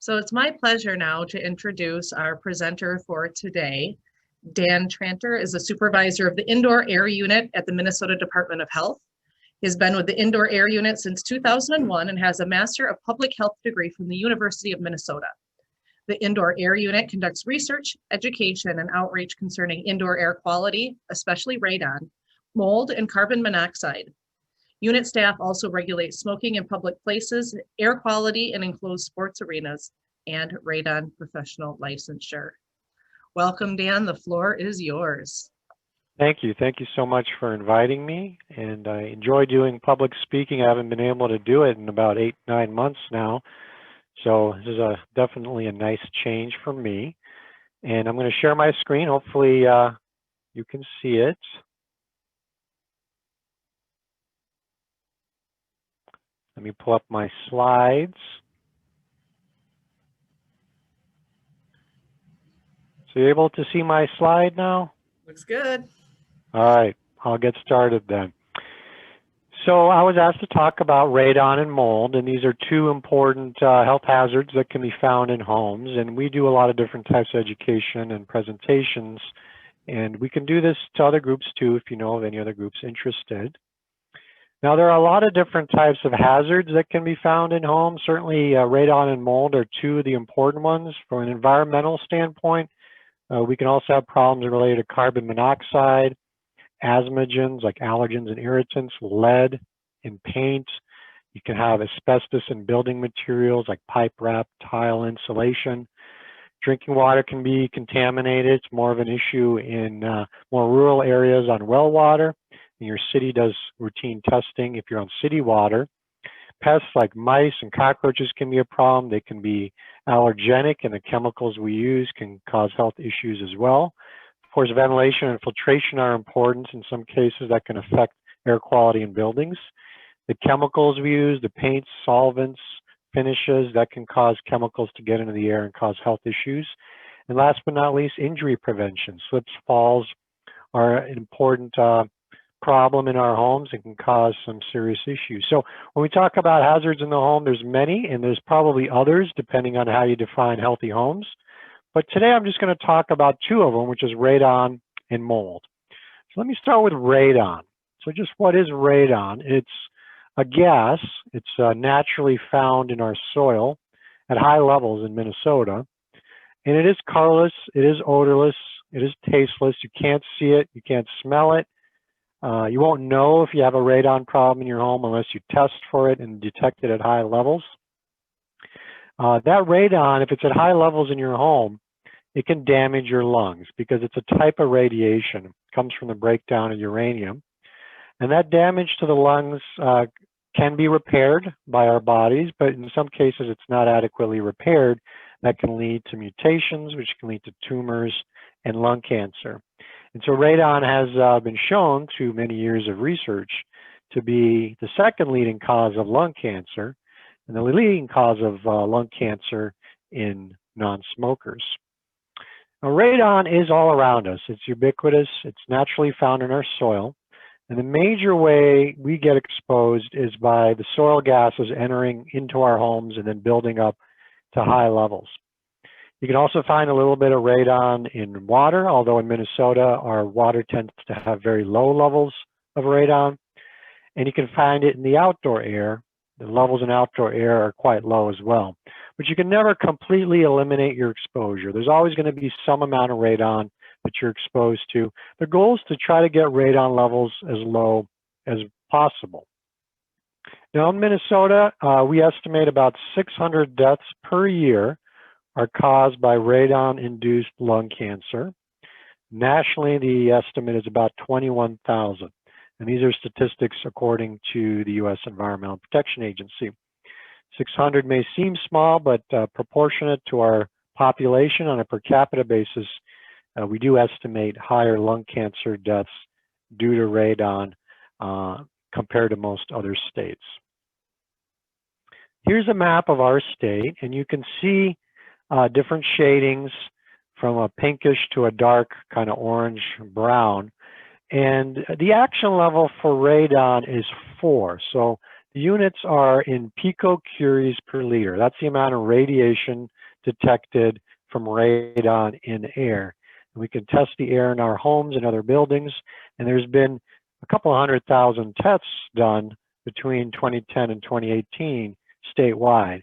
So it's my pleasure now to introduce our presenter for today. Dan Tranter is a supervisor of the Indoor Air Unit at the Minnesota Department of Health. He has been with the Indoor Air Unit since 2001 and has a Master of Public Health degree from the University of Minnesota. The Indoor Air Unit conducts research, education, and outreach concerning indoor air quality, especially radon, mold, and carbon monoxide. Unit staff also regulate smoking in public places, air quality in enclosed sports arenas, and radon professional licensure. Welcome, Dan. The floor is yours. Thank you. Thank you so much for inviting me. And I enjoy doing public speaking. I haven't been able to do it in about 8-9 months now. So this is definitely a nice change for me. And I'm going to share my screen. Hopefully you can see it. Let me pull up my slides. So you're able to see my slide now? Looks good. All right, I'll get started then. So I was asked to talk about radon and mold, and these are two important health hazards that can be found in homes. And we do a lot of different types of education and presentations, and we can do this to other groups too if you know of any other groups interested. Now, there are a lot of different types of hazards that can be found in homes. Certainly, radon and mold are two of the important ones. From an environmental standpoint, we can also have problems related to carbon monoxide, asthmagens like allergens and irritants, lead in paint. You can have asbestos in building materials like pipe wrap, tile, insulation. Drinking water can be contaminated. It's more of an issue in more rural areas on well water. And your city does routine testing if you're on city water. Pests like mice and cockroaches can be a problem. They can be allergenic, and the chemicals we use can cause health issues as well. Of course, ventilation and filtration are important. In some cases, that can affect air quality in buildings. The chemicals we use, the paints, solvents, finishes, that can cause chemicals to get into the air and cause health issues. And last but not least, injury prevention. Slips, falls are an important problem in our homes and can cause some serious issues. So when we talk about hazards in the home, there's many, and there's probably others depending on how you define healthy homes. But today I'm just going to talk about two of them, which is radon and mold. So let me start with radon. So just what is radon? It's a gas. It's naturally found in our soil at high levels in Minnesota. And it is colorless, it is odorless, it is tasteless. You can't see it, you can't smell it. You won't know if you have a radon problem in your home unless you test for it and detect it at high levels. That radon, if it's at high levels in your home, it can damage your lungs because it's a type of radiation. It comes from the breakdown of uranium. And that damage to the lungs can be repaired by our bodies, but in some cases it's not adequately repaired. That can lead to mutations, which can lead to tumors and lung cancer. And so radon has been shown through many years of research to be the second leading cause of lung cancer and the leading cause of lung cancer in non-smokers. Now, radon is all around us. It's ubiquitous. It's naturally found in our soil. And the major way we get exposed is by the soil gases entering into our homes and then building up to high levels. You can also find a little bit of radon in water, although in Minnesota, our water tends to have very low levels of radon. And you can find it in the outdoor air. The levels in outdoor air are quite low as well. But you can never completely eliminate your exposure. There's always going to be some amount of radon that you're exposed to. The goal is to try to get radon levels as low as possible. Now in Minnesota, we estimate about 600 deaths per year are caused by radon-induced lung cancer. Nationally, the estimate is about 21,000. And these are statistics according to the U.S. Environmental Protection Agency. 600 may seem small, but proportionate to our population on a per capita basis, we do estimate higher lung cancer deaths due to radon compared to most other states. Here's a map of our state, and you can see different shadings from a pinkish to a dark kind of orange brown. And the action level for radon is 4. So The units are in picocuries per liter. That's the amount of radiation detected from radon in air. We can test the air in our homes and other buildings, and there's been a couple 100,000 tests done between 2010 and 2018 statewide.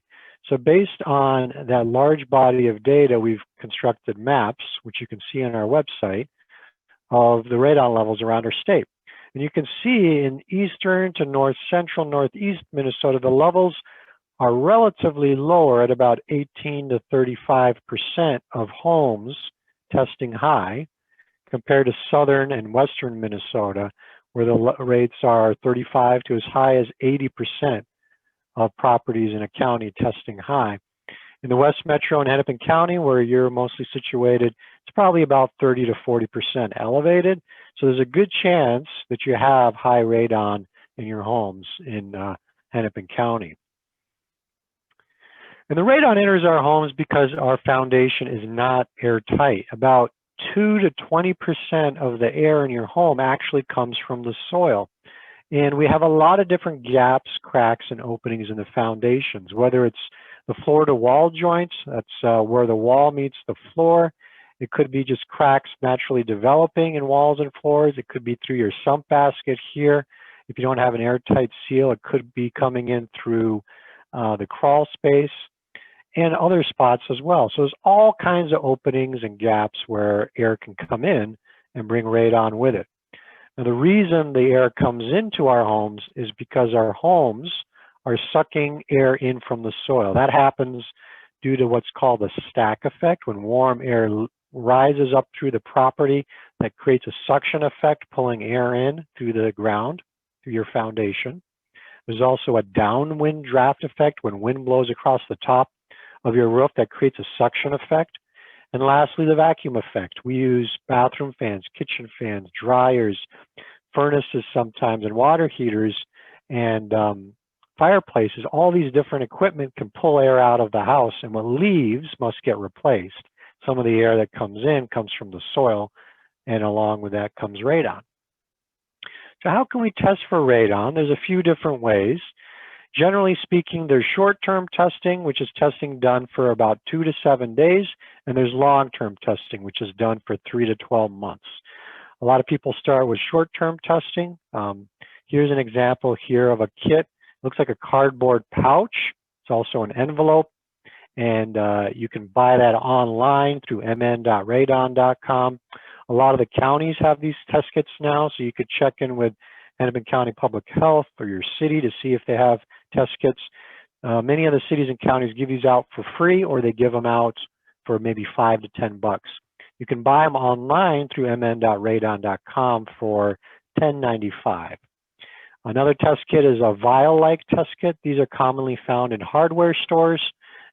So based on that large body of data, we've constructed maps, which you can see on our website, of the radon levels around our state. And you can see in eastern to north central, northeast Minnesota, the levels are relatively lower at about 18 to 35% of homes testing high, compared to southern and western Minnesota, where the rates are 35 to as high as 80% of properties in a county testing high. In the West Metro and Hennepin County, where you're mostly situated, it's probably about 30 to 40% elevated. So there's a good chance that you have high radon in your homes in Hennepin County. And the radon enters our homes because our foundation is not airtight. About 2 to 20% of the air in your home actually comes from the soil. And we have a lot of different gaps, cracks, and openings in the foundations, whether it's the floor to wall joints, that's where the wall meets the floor. It could be just cracks naturally developing in walls and floors. It could be through your sump basket here. If you don't have an airtight seal, it could be coming in through the crawl space and other spots as well. So there's all kinds of openings and gaps where air can come in and bring radon with it. Now, the reason the air comes into our homes is because our homes are sucking air in from the soil. That happens due to what's called a stack effect. When warm air rises up through the property, that creates a suction effect, pulling air in through the ground, through your foundation. There's also a downwind draft effect. When wind blows across the top of your roof, that creates a suction effect. And lastly, the vacuum effect. We use bathroom fans, kitchen fans, dryers, furnaces sometimes, and water heaters, and fireplaces. All these different equipment can pull air out of the house, and what leaves must get replaced. Some of the air that comes in comes from the soil, and along with that comes radon. So how can we test for radon? There's a few different ways. Generally speaking, there's short-term testing, which is testing done for about 2 to 7 days, and there's long-term testing, which is done for 3 to 12 months. A lot of people start with short-term testing. Here's an example here of a kit. It looks like a cardboard pouch. It's also an envelope, and you can buy that online through mn.radon.com. A lot of the counties have these test kits now, so you could check in with Hennepin County Public Health or your city to see if they have test kits. Many of the cities and counties give these out for free, or they give them out for maybe $5 to $10. You can buy them online through mn.radon.com for $10.95. Another test kit is a vial-like test kit. These are commonly found in hardware stores.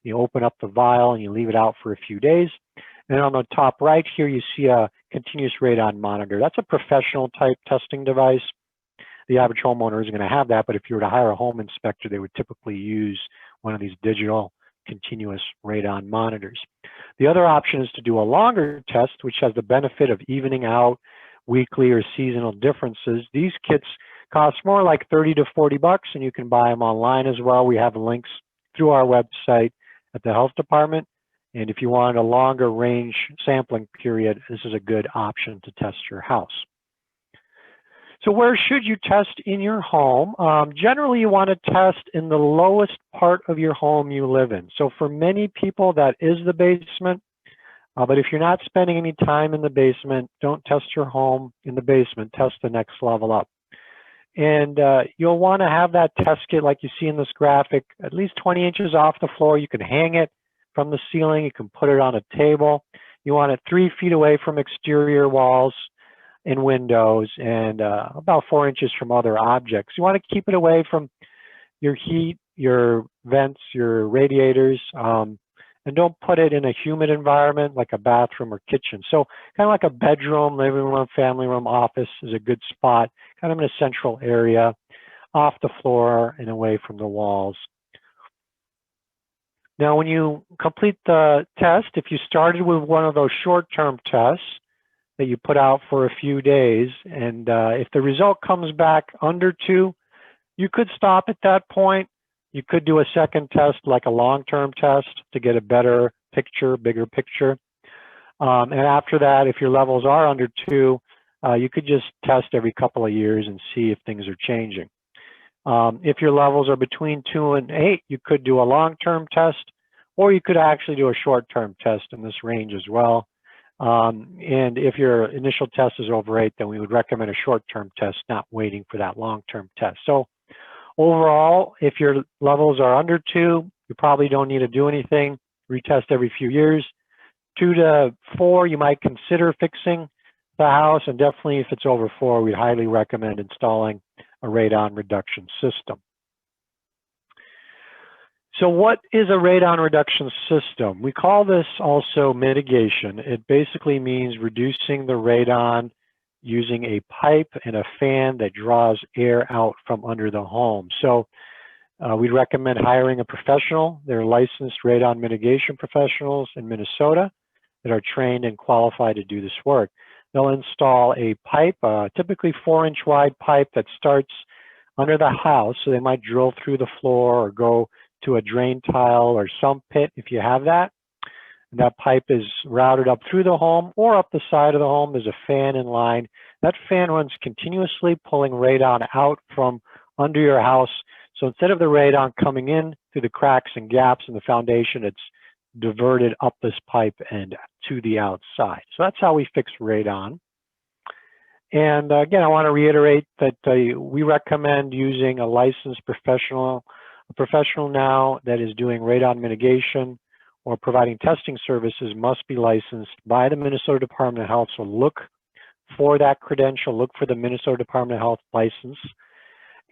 You open up the vial and you leave it out for a few days. And on the top right here, you see a continuous radon monitor. That's a professional type testing device. The average homeowner isn't going to have that, but if you were to hire a home inspector, they would typically use one of these digital continuous radon monitors. The other option is to do a longer test, which has the benefit of evening out weekly or seasonal differences. These kits cost more like 30 to 40 bucks, and you can buy them online as well. We have links through our website at the health department. And if you want a longer range sampling period, this is a good option to test your house. So where should you test in your home? Generally, you want to test in the lowest part of your home you live in. So for many people, that is the basement. But if you're not spending any time in the basement, don't test your home in the basement. Test the next level up. And you'll want to have that test kit, like you see in this graphic, at least 20 inches off the floor. You can hang it from the ceiling. You can put it on a table. You want it 3 feet away from exterior walls and windows, and about 4 inches from other objects. You want to keep it away from your heat, your vents, your radiators, and don't put it in a humid environment like a bathroom or kitchen. So kind of like a bedroom, living room, family room, office is a good spot, kind of in a central area, off the floor and away from the walls. Now, when you complete the test, if you started with one of those short-term tests that you put out for a few days, and if the result comes back under 2, You could stop at that point. You could do a second test, like a long-term test, to get a better picture, bigger picture. And after that, if your levels are under 2, you could just test every couple of years and see if things are changing. If your levels are between 2 and 8, you could do a long-term test, or you could actually do a short-term test in this range as well. And if your initial test is over 8, then we would recommend a short-term test, not waiting for that long-term test. So overall, if your levels are under 2, you probably don't need to do anything. Retest every few years. 2 to 4, you might consider fixing the house, and definitely if it's over 4, we'd highly recommend installing a radon reduction system. So what is a radon reduction system? We call this also mitigation. It basically means reducing the radon using a pipe and a fan that draws air out from under the home. So we'd recommend hiring a professional. They're licensed radon mitigation professionals in Minnesota that are trained and qualified to do this work. They'll install a pipe, typically 4-inch wide pipe that starts under the house. So they might drill through the floor or go to a drain tile or sump pit if you have that. And that pipe is routed up through the home or up the side of the home. There's a fan in line. That fan runs continuously, pulling radon out from under your house. So instead of the radon coming in through the cracks and gaps in the foundation, it's diverted up this pipe and to the outside. So that's how we fix radon. And again, I want to reiterate that we recommend using a licensed professional, now that is doing radon mitigation or providing testing services must be licensed by the Minnesota Department of Health. So look for that credential, look for the Minnesota Department of Health license.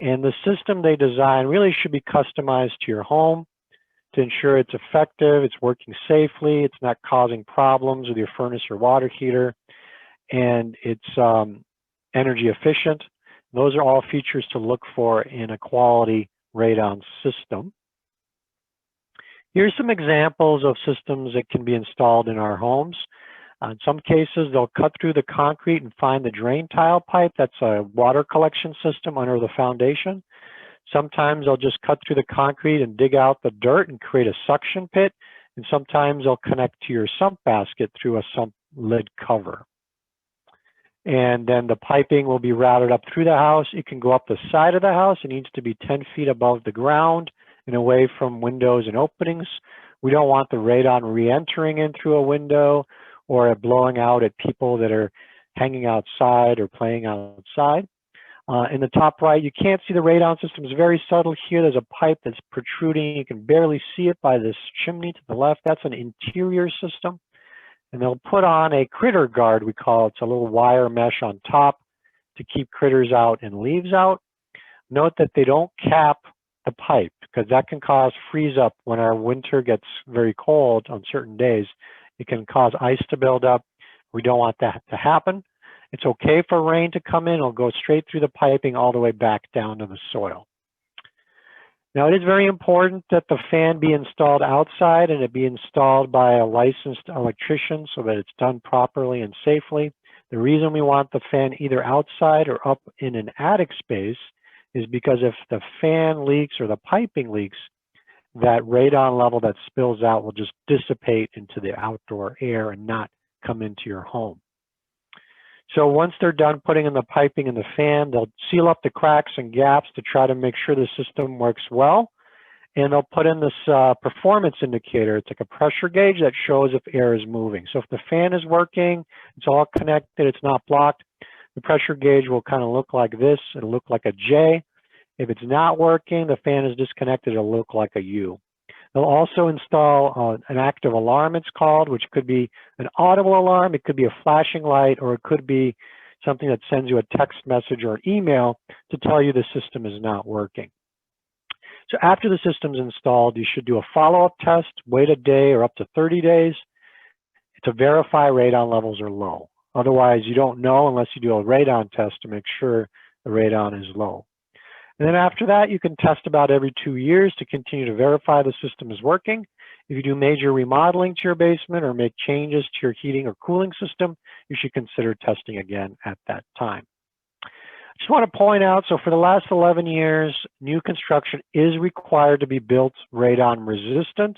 And the system they design really should be customized to your home to ensure it's effective, it's working safely, it's not causing problems with your furnace or water heater, and it's energy efficient. Those are all features to look for in a quality radon system. Here's some examples of systems that can be installed in our homes. In some cases, they'll cut through the concrete and find the drain tile pipe. That's a water collection system under the foundation. Sometimes they'll just cut through the concrete and dig out the dirt and create a suction pit. And sometimes they'll connect to your sump basket through a sump lid cover. And then the piping will be routed up through the house. It can go up the side of the house. It needs to be 10 feet above the ground and away from windows and openings. We don't want the radon re-entering in through a window or blowing out at people that are hanging outside or playing outside. In the top right, you can't see the radon system. It's very subtle here. There's a pipe that's protruding. You can barely see it by this chimney to the left. That's an interior system. And they'll put on a critter guard, we call it. It's a little wire mesh on top to keep critters out and leaves out. Note that they don't cap the pipe because that can cause freeze up when our winter gets very cold on certain days. It can cause ice to build up. We don't want that to happen. It's okay for rain to come in. It'll go straight through the piping all the way back down to the soil. Now, it is very important that the fan be installed outside and it be installed by a licensed electrician so that it's done properly and safely. The reason we want the fan either outside or up in an attic space is because if the fan leaks or the piping leaks, that radon level that spills out will just dissipate into the outdoor air and not come into your home. So once they're done putting in the piping and the fan, they'll seal up the cracks and gaps to try to make sure the system works well. And they'll put in this performance indicator. It's like a pressure gauge that shows if air is moving. So if the fan is working, it's all connected, it's not blocked, the pressure gauge will kind of look like this. It'll look like a J. If it's not working, the fan is disconnected, it'll look like a U. They'll also install an active alarm, it's called, which could be an audible alarm, it could be a flashing light, or it could be something that sends you a text message or an email to tell you the system is not working. So after the system's installed, you should do a follow-up test, wait a day or up to 30 days to verify radon levels are low. Otherwise, you don't know unless you do a radon test to make sure the radon is low. And then after that, you can test about every 2 years to continue to verify the system is working. If you do major remodeling to your basement or make changes to your heating or cooling system, you should consider testing again at that time. Just want to point out, so for the last 11 years, new construction is required to be built radon resistant.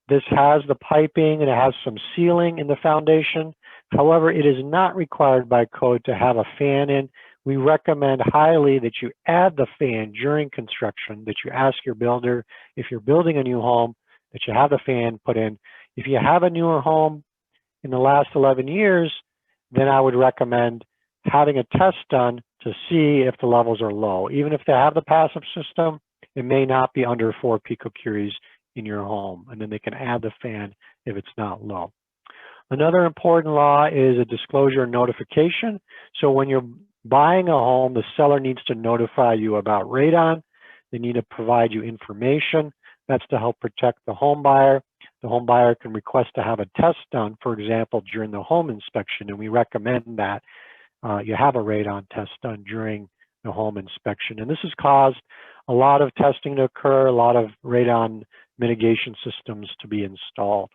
This has the piping and it has some sealing in the foundation. However, it is not required by code to have a fan in. We recommend highly that you add the fan during construction, that you ask your builder, if you're building a new home, that you have the fan put in. If you have a newer home in the last 11 years, then I would recommend having a test done to see if the levels are low. Even if they have the passive system, it may not be under 4 picocuries in your home, and then they can add the fan if it's not low. Another important law is a disclosure and notification. So when you're buying a home, the seller needs to notify you about radon. They need to provide you information. That's to help protect the home buyer. The home buyer can request to have a test done, for example, during the home inspection, and we recommend that you have a radon test done during the home inspection. And this has caused a lot of testing to occur, a lot of radon mitigation systems to be installed.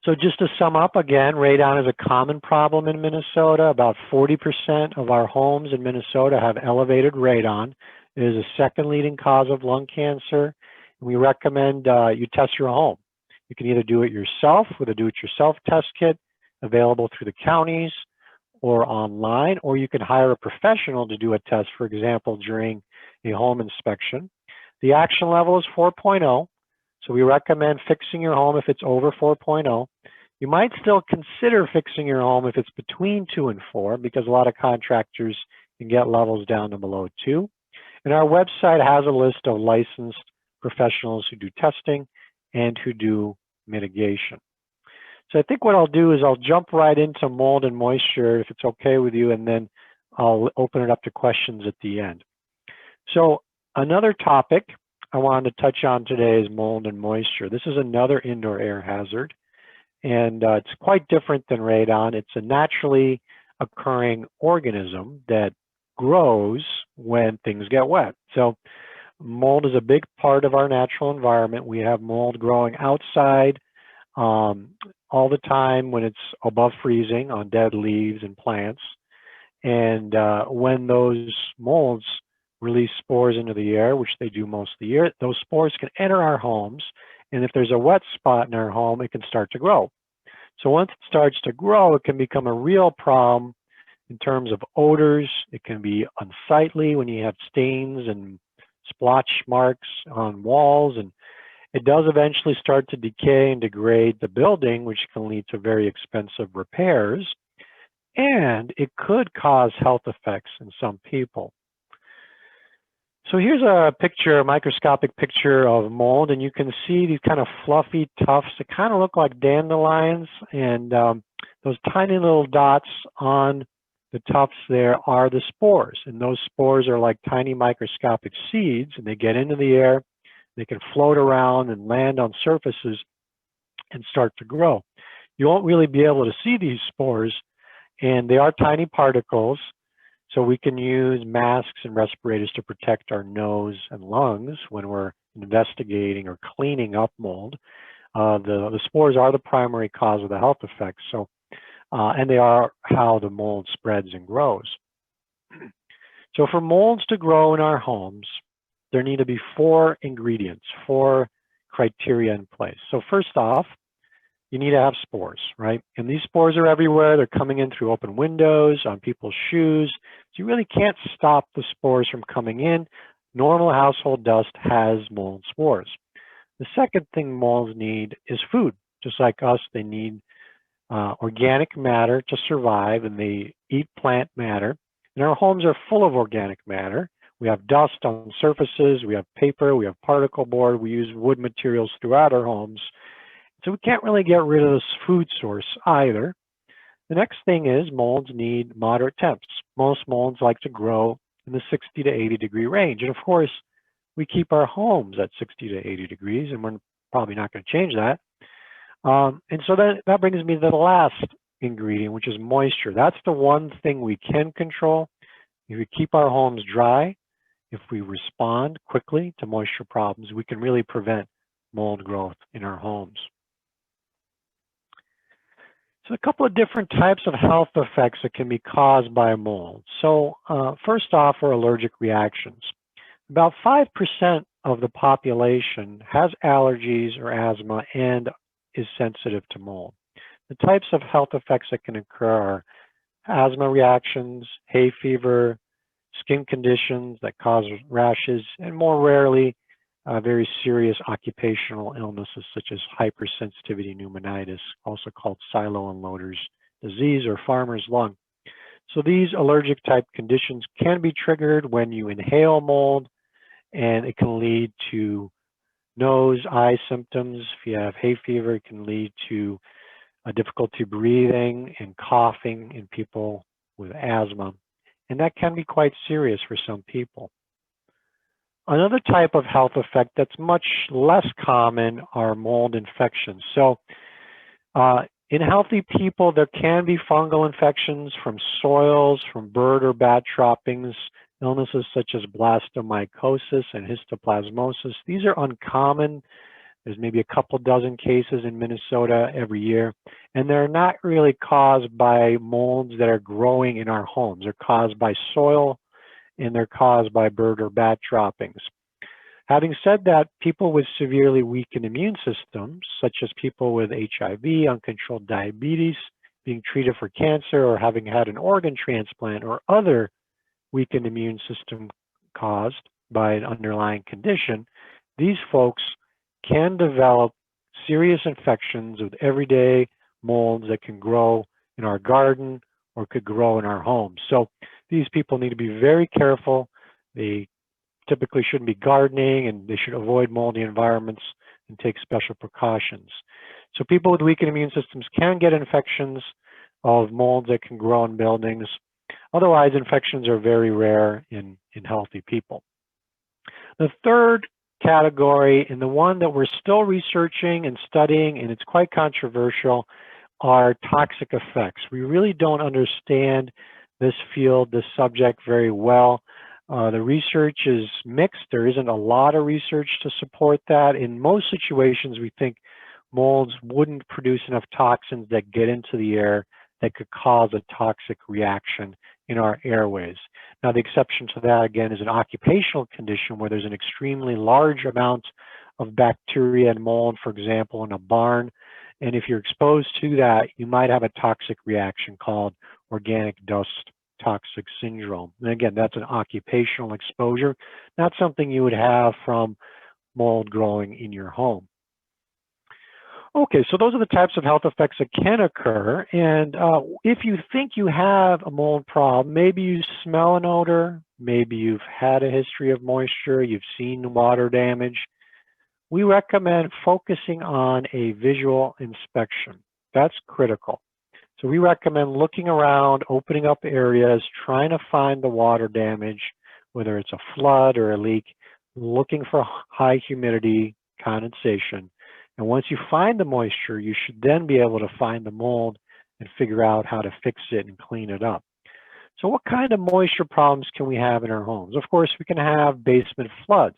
So just to sum up again, radon is a common problem in Minnesota. About 40% of our homes in Minnesota have elevated radon. It is a second leading cause of lung cancer. We recommend you test your home. You can either do it yourself with a do-it-yourself test kit available through the counties or online, or you can hire a professional to do a test, for example, during a home inspection. The action level is 4.0, so we recommend fixing your home if it's over 4.0. You might still consider fixing your home if it's between 2 and 4, because a lot of contractors can get levels down to below 2. And our website has a list of licensed professionals who do testing and who do mitigation. So I think what I'll do is I'll jump right into mold and moisture, if it's okay with you, and then I'll open it up to questions at the end. So another topic I wanted to touch on today is mold and moisture. This is another indoor air hazard, and it's quite different than radon. It's a naturally occurring organism that grows when things get wet. So mold is a big part of our natural environment. We have mold growing outside all the time when it's above freezing on dead leaves and plants. And when those molds release spores into the air, which they do most of the year, those spores can enter our homes. And if there's a wet spot in our home, it can start to grow. So once it starts to grow, it can become a real problem in terms of odors. It can be unsightly when you have stains and splotch marks on walls, and it does eventually start to decay and degrade the building, which can lead to very expensive repairs, and it could cause health effects in some people. So here's a picture, a microscopic picture of mold, and you can see these kind of fluffy tufts that kind of look like dandelions, and those tiny little dots on the tufts there are the spores, and those spores are like tiny microscopic seeds, and they get into the air, they can float around and land on surfaces and start to grow. You won't really be able to see these spores, and they are tiny particles, so we can use masks and respirators to protect our nose and lungs when we're investigating or cleaning up mold. The spores are the primary cause of the health effects, so and they are how the mold spreads and grows. So for molds to grow in our homes, there need to be 4 ingredients, 4 criteria in place. So first off, you need to have spores, right? And these spores are everywhere. They're coming in through open windows, on people's shoes. So you really can't stop the spores from coming in. Normal household dust has mold spores. The second thing molds need is food. Just like us, they need organic matter to survive, and they eat plant matter. And our homes are full of organic matter. We have dust on surfaces, we have paper, we have particle board, we use wood materials throughout our homes. So we can't really get rid of this food source either. The next thing is molds need moderate temps. Most molds like to grow in the 60 to 80 degree range. And of course, we keep our homes at 60 to 80 degrees, and we're probably not going to change that. And so that brings me to the last ingredient, which is moisture. That's the one thing we can control. If we keep our homes dry, if we respond quickly to moisture problems, we can really prevent mold growth in our homes. So a couple of different types of health effects that can be caused by mold. So first off are allergic reactions. About 5% of the population has allergies or asthma and is sensitive to mold. The types of health effects that can occur are asthma reactions, hay fever, skin conditions that cause rashes, and more rarely, very serious occupational illnesses such as hypersensitivity pneumonitis, also called silo unloaders disease or farmer's lung. So these allergic type conditions can be triggered when you inhale mold, and it can lead to nose, eye symptoms. If you have hay fever, it can lead to difficulty breathing and coughing in people with asthma. And that can be quite serious for some people. Another type of health effect that's much less common are mold infections. So in healthy people, there can be fungal infections from soils, from bird or bat droppings, illnesses such as blastomycosis and histoplasmosis. These are uncommon. There's maybe a couple dozen cases in Minnesota every year, and they're not really caused by molds that are growing in our homes. They're caused by soil, and they're caused by bird or bat droppings. Having said that, people with severely weakened immune systems, such as people with HIV, uncontrolled diabetes, being treated for cancer, or having had an organ transplant, or other weakened immune system caused by an underlying condition, these folks can develop serious infections with everyday molds that can grow in our garden or could grow in our homes. So these people need to be very careful. They typically shouldn't be gardening, and they should avoid moldy environments and take special precautions. So people with weakened immune systems can get infections of molds that can grow in buildings. Otherwise, infections are very rare in healthy people. The third category, and the one that we're still researching and studying, and it's quite controversial, are toxic effects. We really don't understand this field, this subject very well. The research is mixed. There isn't a lot of research to support that. In most situations, we think molds wouldn't produce enough toxins that get into the air that could cause a toxic reaction in our airways. Now, the exception to that, again, is an occupational condition where there's an extremely large amount of bacteria and mold, for example, in a barn. And if you're exposed to that, you might have a toxic reaction called organic dust toxic syndrome. And again, that's an occupational exposure, not something you would have from mold growing in your home. Okay, so those are the types of health effects that can occur. And if you think you have a mold problem, maybe you smell an odor, maybe you've had a history of moisture, you've seen water damage, we recommend focusing on a visual inspection. That's critical. So we recommend looking around, opening up areas, trying to find the water damage, whether it's a flood or a leak, looking for high humidity, condensation. And once you find the moisture, you should then be able to find the mold and figure out how to fix it and clean it up. So what kind of moisture problems can we have in our homes? Of course, we can have basement floods.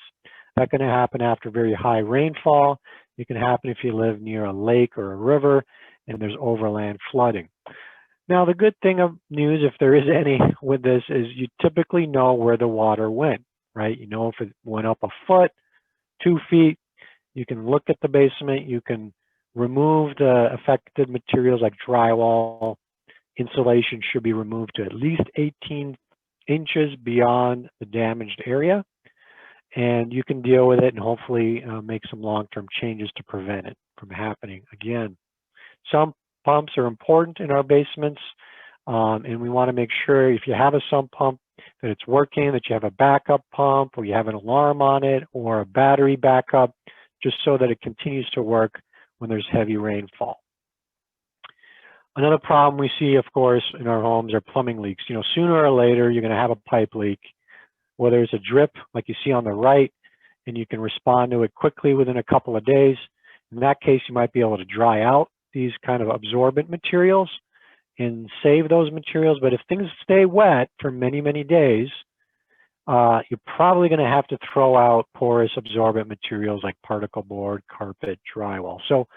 That can happen after very high rainfall. It can happen if you live near a lake or a river and there's overland flooding. Now, the good thing of news, if there is any with this, is you typically know where the water went, right? You know if it went up a foot, 2 feet. You can look at the basement. You can remove the affected materials like drywall. Insulation should be removed to at least 18 inches beyond the damaged area. And you can deal with it and hopefully make some long-term changes to prevent it from happening again. Sump pumps are important in our basements, and we want to make sure if you have a sump pump that it's working, that you have a backup pump, or you have an alarm on it, or a battery backup, just so that it continues to work when there's heavy rainfall. Another problem we see, of course, in our homes are plumbing leaks. You know, sooner or later, you're going to have a pipe leak, whether it's a drip like you see on the right, and you can respond to it quickly within a couple of days. In that case, you might be able to dry out these kind of absorbent materials and save those materials. But if things stay wet for many, many days, you're probably going to have to throw out porous absorbent materials like particle board, carpet, drywall. So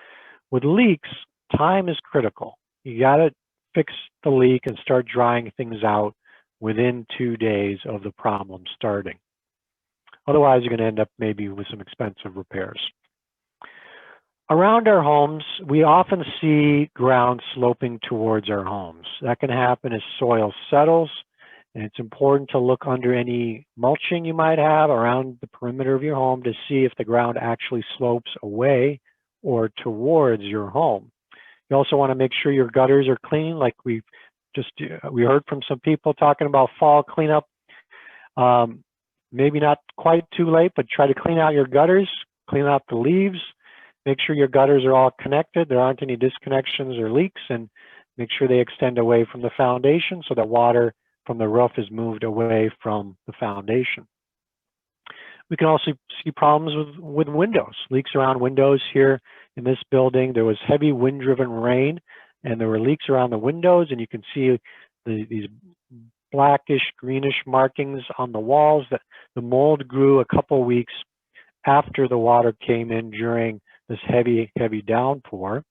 with leaks, time is critical. You got to fix the leak and start drying things out within 2 days of the problem starting. Otherwise, you're going to end up maybe with some expensive repairs. Around our homes, we often see ground sloping towards our homes. That can happen as soil settles, and it's important to look under any mulching you might have around the perimeter of your home to see if the ground actually slopes away or towards your home. You also want to make sure your gutters are clean, like we heard from some people talking about fall cleanup. Maybe not quite too late, but try to clean out your gutters, clean out the leaves, make sure your gutters are all connected, there aren't any disconnections or leaks, and make sure they extend away from the foundation so that water from the roof is moved away from the foundation. We can also see problems with windows, leaks around windows here in this building. There was heavy wind-driven rain, and there were leaks around the windows, and you can see these blackish, greenish markings on the walls. That the mold grew a couple weeks after the water came in during this heavy downpour.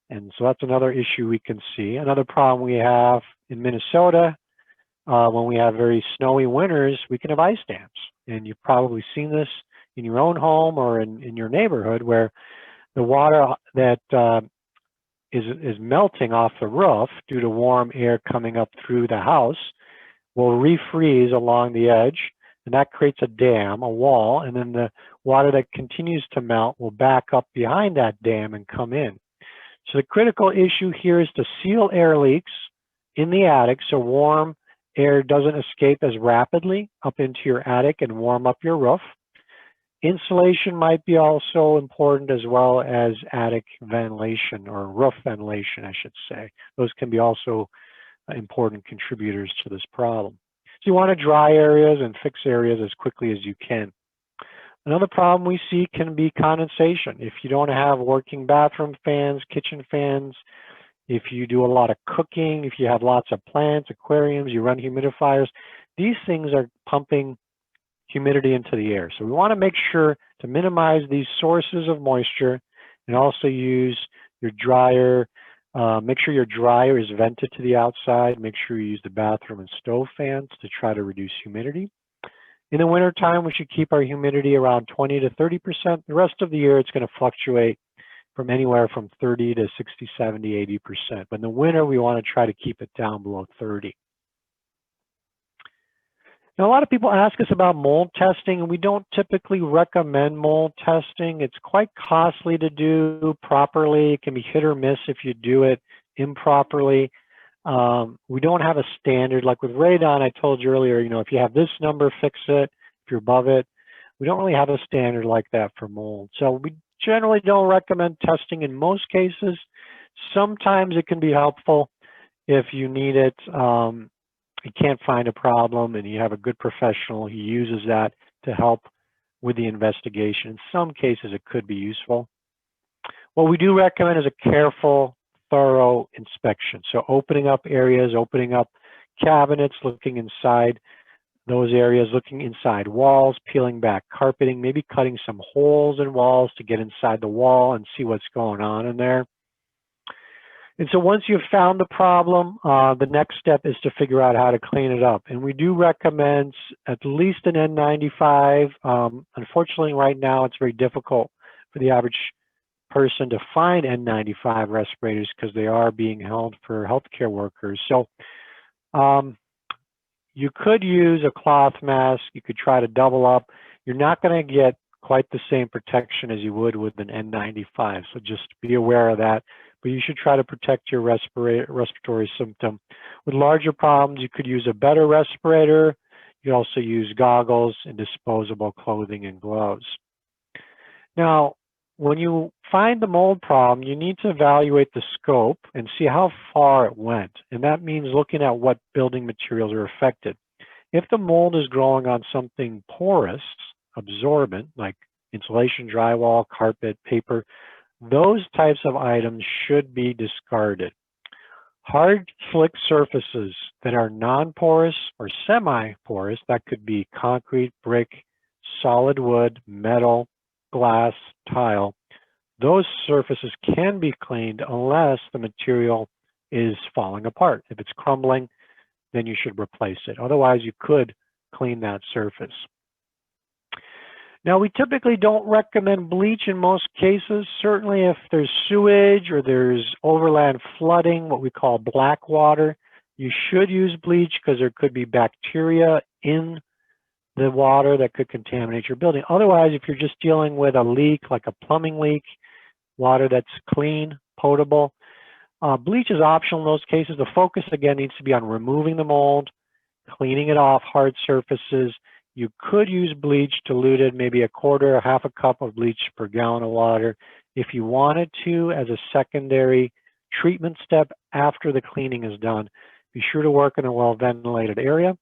And so that's another issue we can see. Another problem we have in Minnesota, when we have very snowy winters, we can have ice dams. And you've probably seen this in your own home or in your neighborhood, where the water that is melting off the roof due to warm air coming up through the house will refreeze along the edge, and that creates a dam, a wall, and then the water that continues to melt will back up behind that dam and come in. So the critical issue here is to seal air leaks in the attic so warm air doesn't escape as rapidly up into your attic and warm up your roof. Insulation might be also important, as well as attic ventilation, or roof ventilation, I should say. Those can be also important contributors to this problem. So you want to dry areas and fix areas as quickly as you can. Another problem we see can be condensation. If you don't have working bathroom fans, kitchen fans, if you do a lot of cooking, if you have lots of plants, aquariums, you run humidifiers, these things are pumping humidity into the air. So we want to make sure to minimize these sources of moisture, and also use your dryer. Make sure your dryer is vented to the outside. Make sure you use the bathroom and stove fans to try to reduce humidity. In the wintertime, we should keep our humidity around 20 to 30%. The rest of the year, it's going to fluctuate from anywhere from 30 to 60, 70, 80%. But in the winter, we want to try to keep it down below 30. Now, a lot of people ask us about mold testing, and we don't typically recommend mold testing. It's quite costly to do properly. It can be hit or miss if you do it improperly. We don't have a standard. Like with radon, I told you earlier, if you have this number, fix it. If you're above it, we don't really have a standard like that for mold. So we generally don't recommend testing in most cases. Sometimes it can be helpful if you need it. You can't find a problem and you have a good professional who uses that to help with the investigation. In some cases, it could be useful. What we do recommend is a careful, thorough inspection. So opening up areas, opening up cabinets, looking inside those areas, looking inside walls, peeling back carpeting, maybe cutting some holes in walls to get inside the wall and see what's going on in there. And so once you've found the problem, the next step is to figure out how to clean it up. And we do recommend at least an N95. Unfortunately, right now, it's very difficult for the average person to find N95 respirators because they are being held for healthcare workers. So you could use a cloth mask. You could try to double up. You're not going to get quite the same protection as you would with an N95. So just be aware of that. But you should try to protect your respiratory symptom. With larger problems, you could use a better respirator. You could also use goggles and disposable clothing and gloves. Now, when you find the mold problem, you need to evaluate the scope and see how far it went. And that means looking at what building materials are affected. If the mold is growing on something porous, absorbent, like insulation, drywall, carpet, paper, those types of items should be discarded. Hard, slick surfaces that are non-porous or semi-porous, that could be concrete, brick, solid wood, metal, glass, tile, those surfaces can be cleaned unless the material is falling apart. If it's crumbling, then you should replace it. Otherwise, you could clean that surface. Now, we typically don't recommend bleach in most cases. Certainly if there's sewage or there's overland flooding, what we call black water, you should use bleach because there could be bacteria in the water that could contaminate your building. Otherwise, if you're just dealing with a leak, like a plumbing leak, water that's clean, potable, bleach is optional in those cases. The focus, again, needs to be on removing the mold, cleaning it off hard surfaces. You could use bleach diluted, maybe a quarter or half a cup of bleach per gallon of water if you wanted to as a secondary treatment step after the cleaning is done. Be sure to work in a well-ventilated area.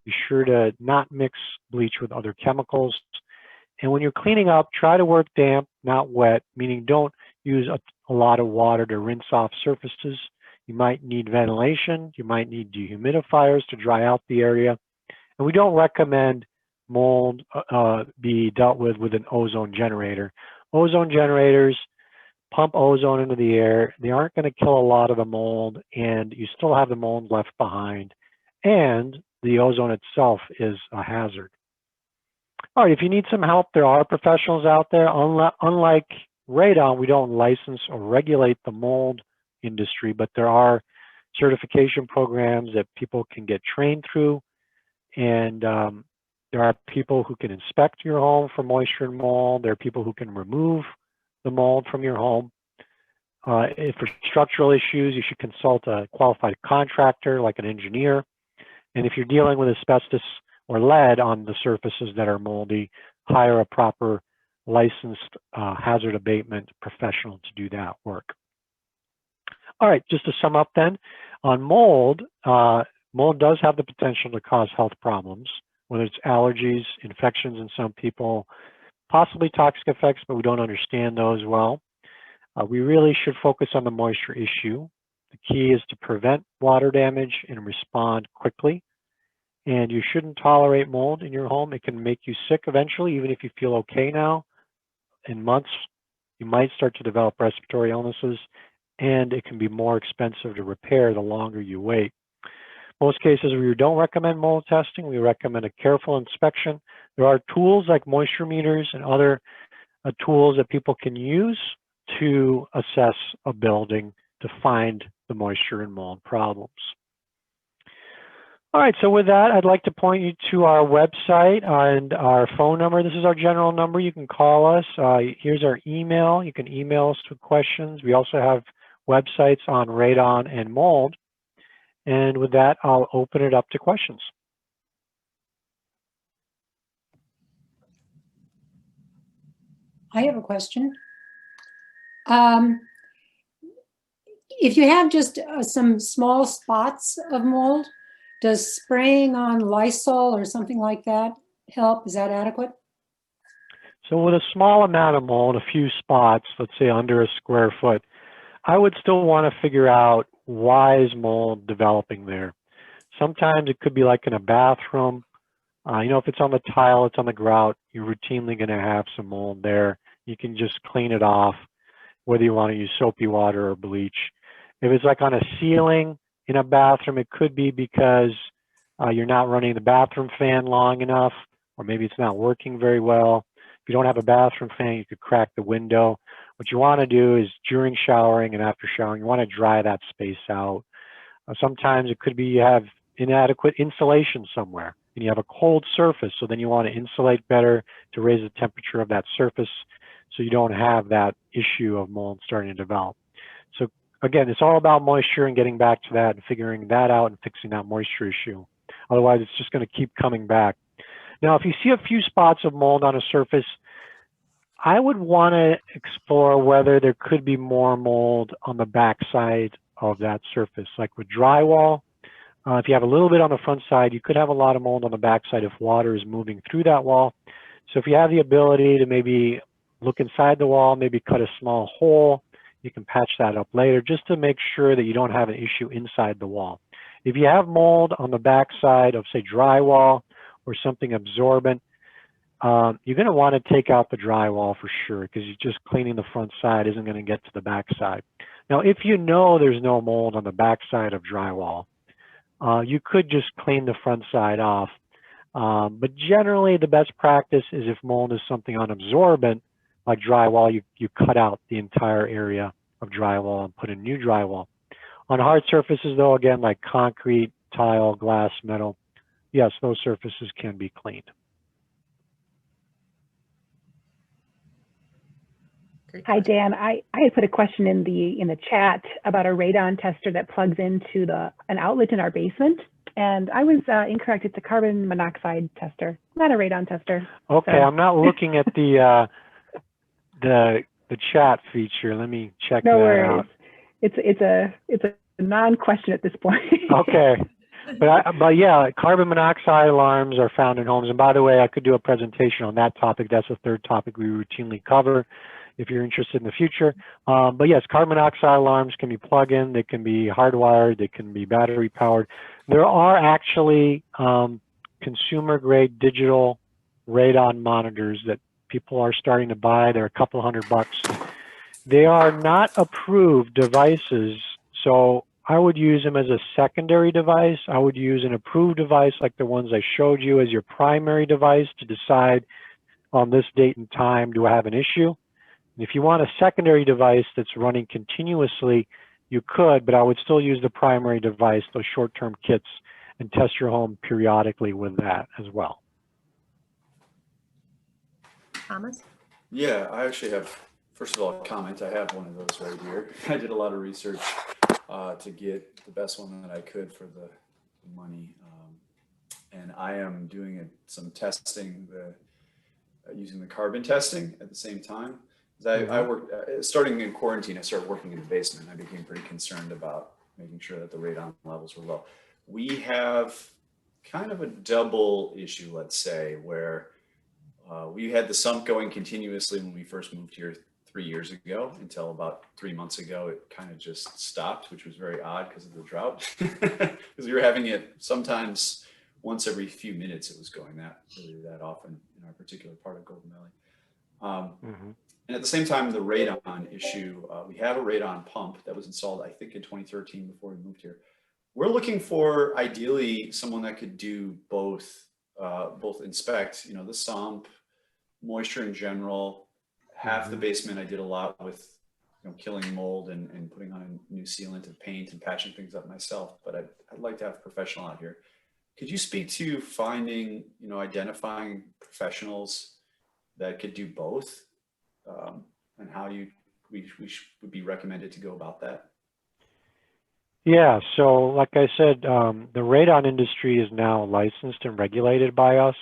Be sure to not mix bleach with other chemicals. And when you're cleaning up, try to work damp, not wet, meaning don't use a lot of water to rinse off surfaces. You might need ventilation. You might need dehumidifiers to dry out the area. And we don't recommend mold be dealt with an ozone generator. Ozone generators pump ozone into the air. They aren't going to kill a lot of the mold, and you still have the mold left behind. And the ozone itself is a hazard. All right, if you need some help, there are professionals out there. Unlike Radon, we don't license or regulate the mold industry, but there are certification programs that people can get trained through. And there are people who can inspect your home for moisture and mold. There are people who can remove the mold from your home. If for structural issues, you should consult a qualified contractor like an engineer. And if you're dealing with asbestos or lead on the surfaces that are moldy, hire a proper licensed hazard abatement professional to do that work. All right, just to sum up then, on mold, mold does have the potential to cause health problems, whether it's allergies, infections in some people, possibly toxic effects, but we don't understand those well. We really should focus on the moisture issue. The key is to prevent water damage and respond quickly. And you shouldn't tolerate mold in your home. It can make you sick eventually, even if you feel okay now. In months, you might start to develop respiratory illnesses, and it can be more expensive to repair the longer you wait. Most cases we don't recommend mold testing. We recommend a careful inspection. There are tools like moisture meters and other tools that people can use to assess a building to find the moisture and mold problems. All right, so with that, I'd like to point you to our website and our phone number. This is our general number. You can call us. Here's our email. You can email us with questions. We also have websites on radon and mold. And with that, I'll open it up to questions. I have a question. If you have just some small spots of mold, does spraying on Lysol or something like that help? Is that adequate? So with a small amount of mold, a few spots, let's say under a square foot, I would still want to figure out why is mold developing there. Sometimes it could be like in a bathroom. You know, if it's on the tile, it's on the grout, you're routinely going to have some mold there. You can just clean it off, whether you want to use soapy water or bleach. If it's like on a ceiling in a bathroom, it could be because you're not running the bathroom fan long enough, or maybe it's not working very well. If you don't have a bathroom fan, you could crack the window. What you want to do is during showering and after showering, you want to dry that space out. Sometimes it could be you have inadequate insulation somewhere and you have a cold surface, so then you want to insulate better to raise the temperature of that surface so you don't have that issue of mold starting to develop. So again, it's all about moisture and getting back to that and figuring that out and fixing that moisture issue. Otherwise, it's just going to keep coming back. Now, if you see a few spots of mold on a surface, I would want to explore whether there could be more mold on the back side of that surface. Like with drywall, if you have a little bit on the front side, you could have a lot of mold on the back side if water is moving through that wall. So if you have the ability to maybe look inside the wall, maybe cut a small hole, you can patch that up later just to make sure that you don't have an issue inside the wall. If you have mold on the back side of, say, drywall or something absorbent, you're going to want to take out the drywall for sure, because you're just cleaning the front side isn't going to get to the back side. Now, if you know there's no mold on the back side of drywall, you could just clean the front side off. But generally, the best practice is if mold is something unabsorbent, like drywall, you cut out the entire area of drywall and put in new drywall. On hard surfaces, though, again, like concrete, tile, glass, metal, yes, those surfaces can be cleaned. Great Hi, question. Dan. I had put a question in the chat about a radon tester that plugs into an outlet in our basement, and I was incorrect. It's a carbon monoxide tester, not a radon tester. Okay, So. I'm not looking at the chat feature. Let me check No that worries. out. It's a non-question at this point. Okay. But yeah, carbon monoxide alarms are found in homes. And by the way, I could do a presentation on that topic. That's a third topic we routinely cover if you're interested in the future. But yes, carbon monoxide alarms can be plug-in, they can be hardwired, they can be battery powered. There are actually consumer-grade digital radon monitors that people are starting to buy. They're a couple $100. They are not approved devices, so I would use them as a secondary device. I would use an approved device like the ones I showed you as your primary device to decide on this date and time, do I have an issue? And if you want a secondary device that's running continuously, you could, but I would still use the primary device, those short-term kits, and test your home periodically with that as well. Thomas? Yeah, I actually have, first of all, a comment. I have one of those right here. I did a lot of research to get the best one that I could for the money. And I am doing some testing, using the carbon testing at the same time. I worked, starting in quarantine, I started working in the basement. I became pretty concerned about making sure that the radon levels were low. We have kind of a double issue, let's say, where we had the sump going continuously when we first moved here 3 years ago, until about 3 months ago, it kind of just stopped, which was very odd because of the drought. Because we were having it sometimes once every few minutes, it was going that often in our particular part of Golden Valley. And at the same time, the radon issue, we have a radon pump that was installed, I think, in 2013 before we moved here. We're looking for, ideally, someone that could do both inspect, the sump, moisture in general. Half the basement I did a lot with killing mold and putting on a new sealant and paint and patching things up myself, but I'd like to have a professional out here. Could you speak to finding, identifying professionals that could do both, and how we would be recommended to go about that? Yeah, so like I said, the radon industry is now licensed and regulated by us.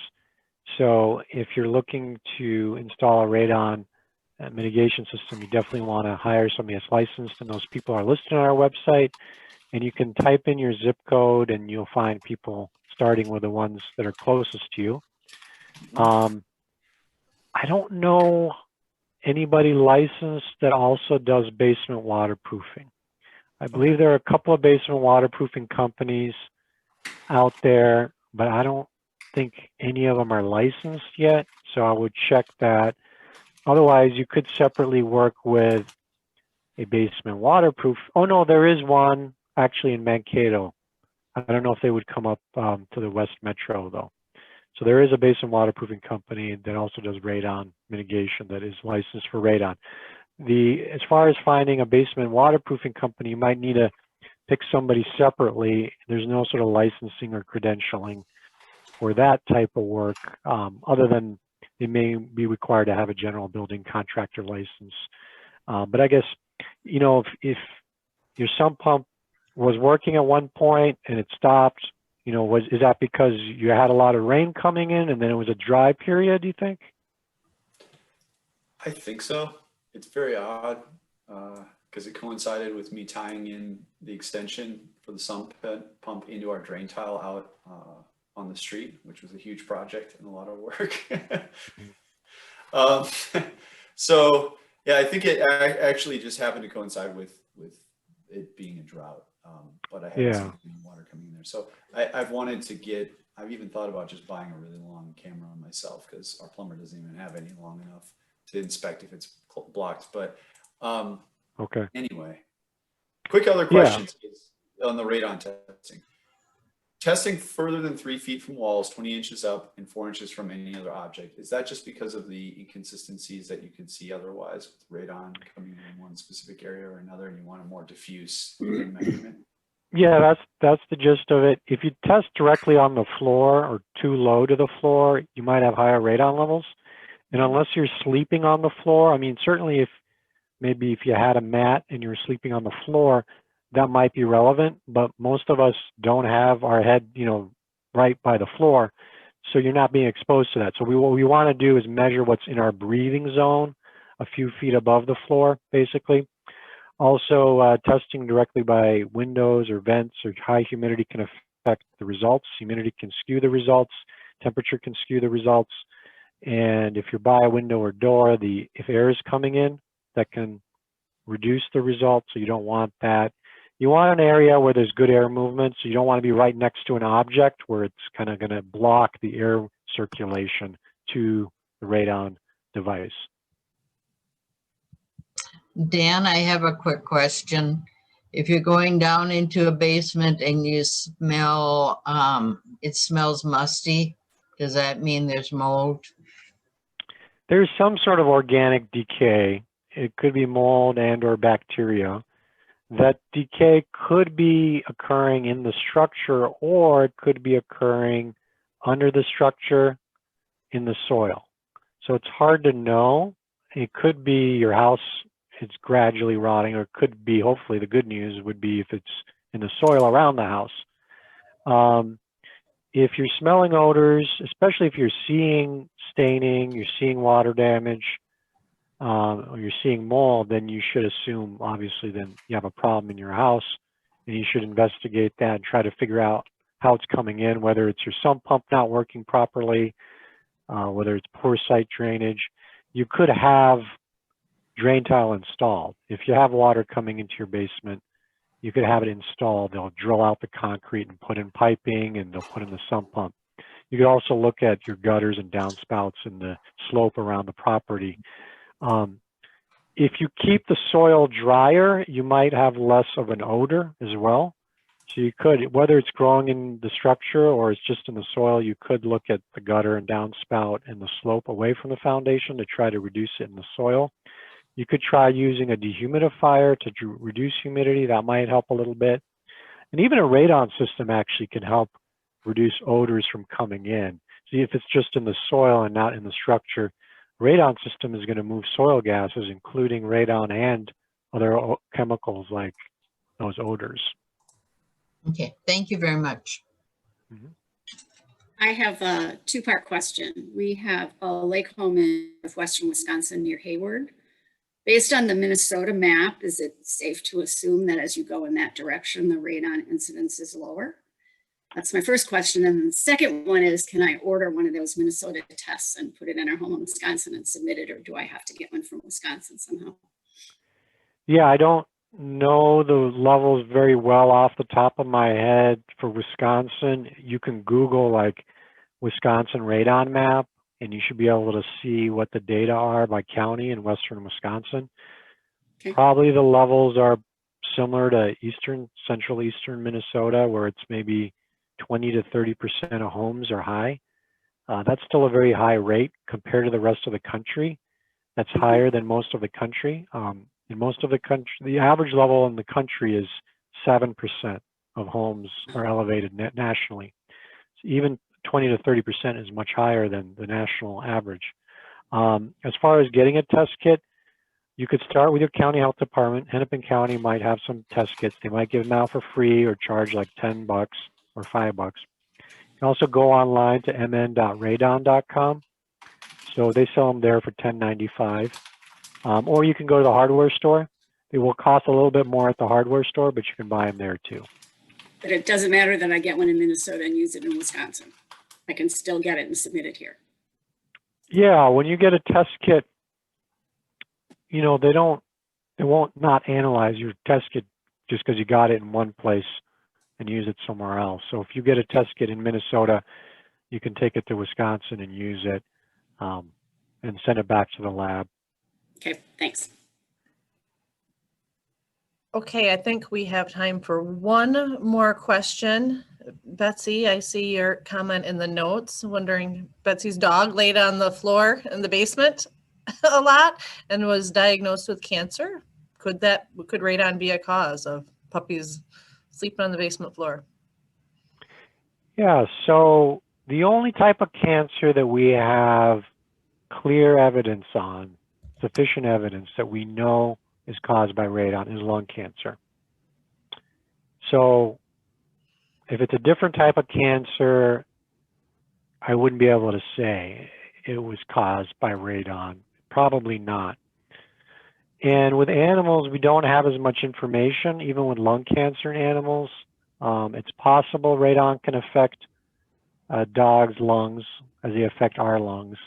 So if you're looking to install a radon mitigation system, you definitely want to hire somebody that's licensed, and those people are listed on our website. And you can type in your zip code and you'll find people starting with the ones that are closest to you. I don't know anybody licensed that also does basement waterproofing. I believe there are a couple of basement waterproofing companies out there, but I don't think any of them are licensed yet, so I would check that. Otherwise, you could separately work with a basement waterproof. Oh no, there is one actually in Mankato. I don't know if they would come up to the West Metro though. So there is a basement waterproofing company that also does radon mitigation that is licensed for radon. As far as finding a basement waterproofing company, you might need to pick somebody separately. There's no sort of licensing or credentialing for that type of work, other than they may be required to have a general building contractor license. But I guess, if your sump pump was working at one point and it stopped, is that because you had a lot of rain coming in and then it was a dry period, do you think? I think so. It's very odd because it coincided with me tying in the extension for the sump pump into our drain tile out on the street, which was a huge project and a lot of work. So yeah, I think it actually just happened to coincide with it being a drought, but I hadn't seen any water coming in there. So I've wanted to get I've even thought about just buying a really long camera myself, because our plumber doesn't even have any long enough to inspect if it's blocked. But Okay. anyway, quick other questions on the radon testing. Testing further than 3 feet from walls, 20 inches up, and 4 inches from any other object. Is that just because of the inconsistencies that you could see otherwise with radon coming in one specific area or another, and you want a more diffuse measurement? Yeah, that's the gist of it. If you test directly on the floor or too low to the floor, you might have higher radon levels. And unless you're sleeping on the floor, I mean, certainly if you had a mat and you're sleeping on the floor, that might be relevant, but most of us don't have our head, right by the floor. So you're not being exposed to that. So what we want to do is measure what's in our breathing zone, a few feet above the floor, basically. Also, testing directly by windows or vents or high humidity can affect the results. Humidity can skew the results. Temperature can skew the results. And if you're by a window or door, if air is coming in, that can reduce the results. So you don't want that. You want an area where there's good air movement. So you don't want to be right next to an object where it's kind of going to block the air circulation to the radon device. Dan, I have a quick question. If you're going down into a basement and you smell, it smells musty, does that mean there's mold? There's some sort of organic decay. It could be mold and or bacteria. That decay could be occurring in the structure, or it could be occurring under the structure in the soil. So it's hard to know. It could be your house, it's gradually rotting, or it could be, hopefully the good news would be if it's in the soil around the house. If you're smelling odors, especially if you're seeing staining, you're seeing water damage, or you're seeing mold, then you should assume, obviously, then you have a problem in your house, and you should investigate that and try to figure out how it's coming in, whether it's your sump pump not working properly, whether it's poor site drainage. You could have drain tile installed. If you have water coming into your basement, you could have it installed. They'll drill out the concrete and put in piping, and they'll put in the sump pump. You could also look at your gutters and downspouts and the slope around the property. If you keep the soil drier, you might have less of an odor as well. So you could, whether it's growing in the structure or it's just in the soil, you could look at the gutter and downspout and the slope away from the foundation to try to reduce it in the soil. You could try using a dehumidifier to reduce humidity. That might help a little bit. And even a radon system actually can help reduce odors from coming in. See, if it's just in the soil and not in the structure, radon system is going to move soil gases, including radon and other chemicals like those odors. Okay, thank you very much. Mm-hmm. I have a two-part question. We have a lake home in northwestern Wisconsin near Hayward. Based on the Minnesota map, is it safe to assume that as you go in that direction, the radon incidence is lower? That's my first question. And the second one is, can I order one of those Minnesota tests and put it in our home in Wisconsin and submit it, or do I have to get one from Wisconsin somehow? Yeah, I don't know the levels very well off the top of my head for Wisconsin. You can Google like Wisconsin radon map, and you should be able to see what the data are by county in western Wisconsin. Okay. Probably the levels are similar to central eastern Minnesota, where it's maybe 20 to 30% of homes are high. That's still a very high rate compared to the rest of the country. That's higher than most of the country. In most of the country, the average level in the country is 7% of homes are elevated nationally. So even 20 to 30% is much higher than the national average. As far as getting a test kit, you could start with your county health department. Hennepin County might have some test kits. They might give them out for free or charge like $10 or $5. You can also go online to mn.radon.com. So they sell them there for $10.95. Or you can go to the hardware store. They will cost a little bit more at the hardware store, but you can buy them there too. But it doesn't matter that I get one in Minnesota and use it in Wisconsin. I can still get it and submit it here. Yeah, when you get a test kit, you know, they won't not analyze your test kit just because you got it in one place and use it somewhere else. So if you get a test kit in Minnesota, you can take it to Wisconsin and use it and send it back to the lab. Okay, thanks. Okay, I think we have time for one more question. Betsy, I see your comment in the notes, wondering, Betsy's dog laid on the floor in the basement a lot and was diagnosed with cancer. Could radon be a cause of puppies sleeping on the basement floor? Yeah, so the only type of cancer that we have clear evidence on, sufficient evidence that we know is caused by radon, is lung cancer. So if it's a different type of cancer, I wouldn't be able to say it was caused by radon. Probably not. And with animals, we don't have as much information, even with lung cancer in animals. It's possible radon can affect dogs' lungs as they affect our lungs.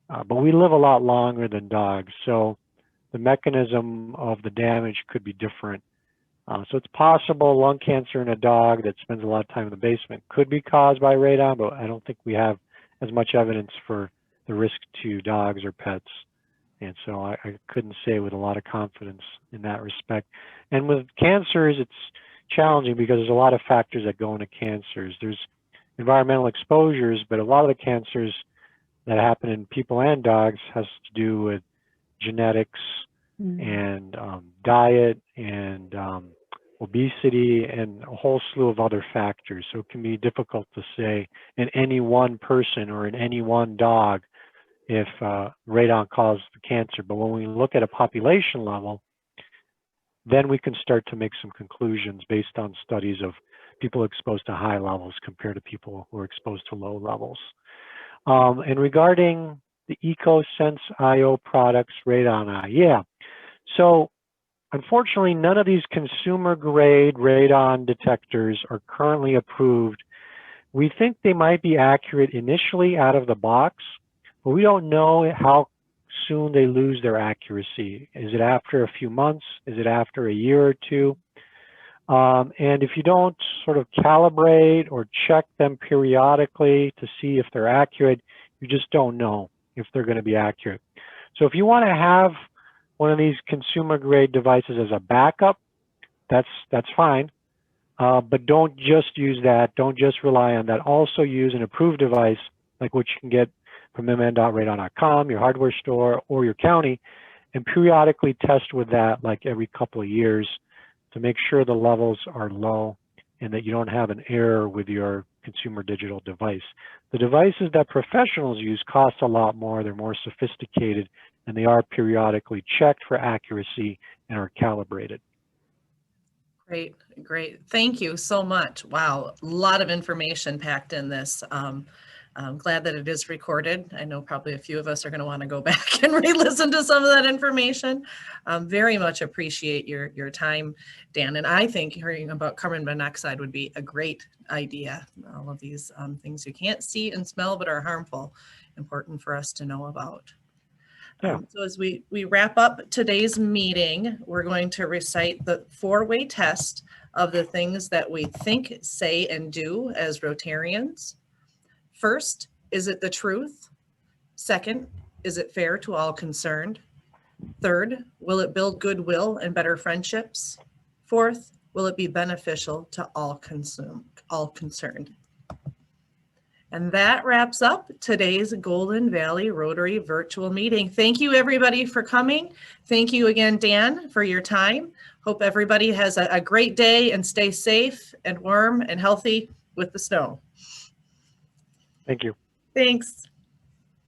But we live a lot longer than dogs, so the mechanism of the damage could be different. So it's possible lung cancer in a dog that spends a lot of time in the basement could be caused by radon, but I don't think we have as much evidence for the risk to dogs or pets. And so I couldn't say with a lot of confidence in that respect. And with cancers, it's challenging because there's a lot of factors that go into cancers. There's environmental exposures, but a lot of the cancers that happen in people and dogs has to do with genetics and diet and obesity and a whole slew of other factors. So it can be difficult to say in any one person or in any one dog if radon caused the cancer. But when we look at a population level, then we can start to make some conclusions based on studies of people exposed to high levels compared to people who are exposed to low levels. And regarding the EcoSense IO products, Radon Eye, yeah. So unfortunately, none of these consumer grade radon detectors are currently approved. We think they might be accurate initially out of the box, but we don't know how soon they lose their accuracy. Is it after a few months? Is it after a year or two? And if you don't sort of calibrate or check them periodically to see if they're accurate, you just don't know if they're going to be accurate. So if you want to have one of these consumer grade devices as a backup, that's fine. But don't just use that. Don't just rely on that. Also use an approved device like what you can get from mn.radon.com, your hardware store, or your county, and periodically test with that like every couple of years to make sure the levels are low and that you don't have an error with your consumer digital device. The devices that professionals use cost a lot more. They're more sophisticated, and they are periodically checked for accuracy and are calibrated. Great, great. Thank you so much. Wow, a lot of information packed in this. I'm glad that it is recorded. I know probably a few of us are going to want to go back and re-listen to some of that information. Very much appreciate your time, Dan. And I think hearing about carbon monoxide would be a great idea. All of these things you can't see and smell but are harmful, important for us to know about. Yeah. So as we wrap up today's meeting, we're going to recite the 4-way test of the things that we think, say, and do as Rotarians. First, is it the truth? Second, is it fair to all concerned? Third, will it build goodwill and better friendships? Fourth, will it be beneficial to all concerned? And that wraps up today's Golden Valley Rotary virtual meeting. Thank you everybody for coming. Thank you again, Dan, for your time. Hope everybody has a great day and stay safe and warm and healthy with the snow. Thank you. Thanks.